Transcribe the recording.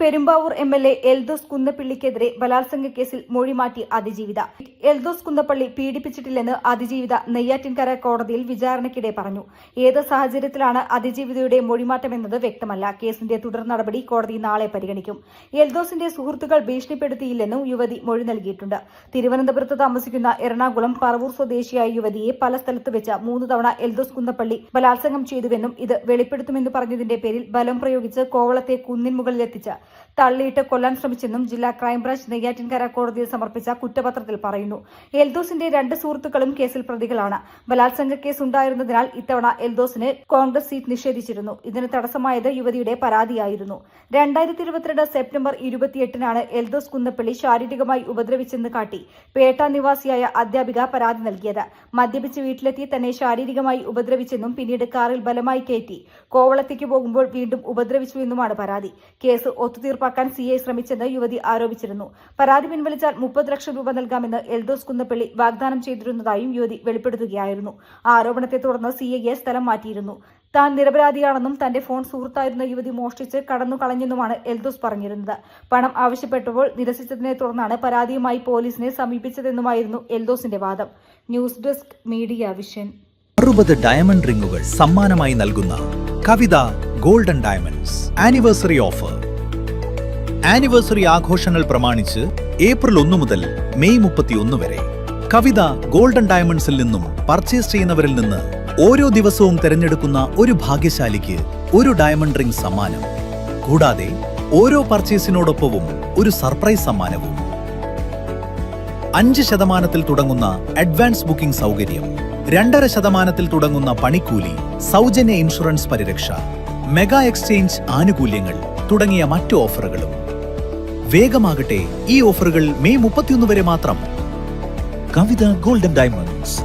Perumbavoor MLA Eldhose കുന്നപ്പള്ളിക്കെതിരെ ബലാത്സംഗ കേസിൽ മൊഴി മാറ്റി അതിജീവിത. എൽദോസ് കുന്നപ്പള്ളി പീഡിപ്പിച്ചിട്ടില്ലെന്ന് അതിജീവിത നെയ്യാറ്റിൻകര കോടതിയിൽ വിചാരണയ്ക്കിടെ പറഞ്ഞു. ഏത് സാഹചര്യത്തിലാണ് അതിജീവിതയുടെ മൊഴിമാറ്റമെന്നത് വ്യക്തമല്ല. കേസിന്റെ തുടർ നടപടി കോടതി നാളെ പരിഗണിക്കും. എൽദോസിന്റെ സുഹൃത്തുക്കൾ ഭീഷണിപ്പെടുത്തിയില്ലെന്നും യുവതി മൊഴി നൽകിയിട്ടുണ്ട്. തിരുവനന്തപുരത്ത് താമസിക്കുന്ന എറണാകുളം പറവൂർ സ്വദേശിയായ യുവതിയെ പല സ്ഥലത്ത് വെച്ച് 3 തവണ എൽദോസ് കുന്നപ്പള്ളി ബലാത്സംഗം ചെയ്തുവെന്നും ഇത് വെളിപ്പെടുത്തുമെന്ന് പറഞ്ഞതിന്റെ പേരിൽ ബലം പ്രയോഗിച്ച് കോവളത്തെ കുന്നിൻ മുകളിലെത്തിച്ച് തള്ളിയിട്ട് കൊല്ലാൻ ശ്രമിച്ചെന്നും ജില്ലാ ക്രൈംബ്രാഞ്ച് നെയ്യാറ്റിൻകര കോടതിയിൽ സമർപ്പിച്ച കുറ്റപത്രത്തിൽ പറയുന്നു. എൽദോസിന്റെ 2 സുഹൃത്തുക്കളും കേസിൽ പ്രതികളാണ്. ബലാത്സംഗ കേസ് ഉണ്ടായിരുന്നതിനാൽ ഇത്തവണ എൽദോസിന് കോൺഗ്രസ് സീറ്റ് നിഷേധിച്ചിരുന്നു. ഇതിന് തടസ്സമായത് യുവതിയുടെ പരാതിയായിരുന്നു. 2022 സെപ്റ്റംബർ 28-നാണ് എൽദോസ് കുന്നപ്പള്ളി ശാരീരികമായി ഉപദ്രവിച്ചെന്ന് കാട്ടി പേട്ട നിവാസിയായ അധ്യാപിക പരാതി നൽകിയത്. മദ്യപിച്ച് വീട്ടിലെത്തി തന്നെ ശാരീരികമായി ഉപദ്രവിച്ചെന്നും പിന്നീട് കാറിൽ ബലമായി കയറ്റി കോവളത്തേക്ക് പോകുമ്പോൾ വീണ്ടും ഉപദ്രവിച്ചുവെന്നുമാണ് പരാതി. കേസ് ഒത്തുതീർപ്പാക്കാൻ സിഐ ശ്രമിച്ചെന്ന് യുവതി ആരോപിച്ചിരുന്നു. പരാതി പിൻവലിച്ചാൽ 30 ലക്ഷം രൂപ നൽകാമെന്ന് എൽദോസ് കുന്നപ്പള്ളി വാഗ്ദാനം ചെയ്തിരുന്നതായും യുവതി വെളിപ്പെടുത്തുകയായിരുന്നു. ആരോപണത്തെ തുടർന്ന് സിഐയെ സ്ഥലം മാറ്റിയിരുന്നു. താൻ നിരപരാധിയാണെന്നും തന്റെ ഫോൺ സുഹൃത്തായിരുന്ന യുവതി മോഷ്ടിച്ച് കടന്നു കളഞ്ഞെന്നുമാണ് എൽദോസ് പറഞ്ഞിരുന്നത്. പണം ആവശ്യപ്പെട്ടപ്പോൾ നിരസിച്ചതിനെ തുടർന്നാണ് പരാതിയുമായി പോലീസിനെ സമീപിച്ചതെന്നുമായിരുന്നു എൽദോസിന്റെ വാദം. News desk media vision. 60 diamond റിംഗുകൾ സമ്മാനമായി നൽകുന്ന Kavitha golden diamonds anniversary offer. Anniversary ആഘോഷങ്ങൾ പ്രമാണിച്ച് ഏപ്രിൽ 1 മുതൽ മെയ് 31 വരെ കവിത ഗോൾഡൻ ഡയമണ്ട്സിൽ നിന്നും പർച്ചേസ് ചെയ്യുന്നവരിൽ നിന്ന് ഓരോ ദിവസവും തിരഞ്ഞെടുക്കുന്ന ഒരു ഭാഗ്യശാലിക്ക് ഒരു ഡയമണ്ട് റിംഗ് സമ്മാനം. കൂടാതെ ഓരോ പർച്ചേസിനോടൊപ്പവും ഒരു സർപ്രൈസ് സമ്മാനവും. 5% തുടങ്ങുന്ന അഡ്വാൻസ് ബുക്കിംഗ് സൗകര്യം, 2.5% തുടങ്ങുന്ന പണിക്കൂലി, സൗജന്യ ഇൻഷുറൻസ് പരിരക്ഷ, മെഗാ എക്സ്ചേഞ്ച് ആനുകൂല്യങ്ങൾ തുടങ്ങിയ മറ്റു ഓഫറുകളും. വേഗമാകട്ടെ, ഈ ഓഫറുകൾ മെയ് 31 വരെ മാത്രം. കവിത ഗോൾഡൻ ഡയമണ്ട്സ്.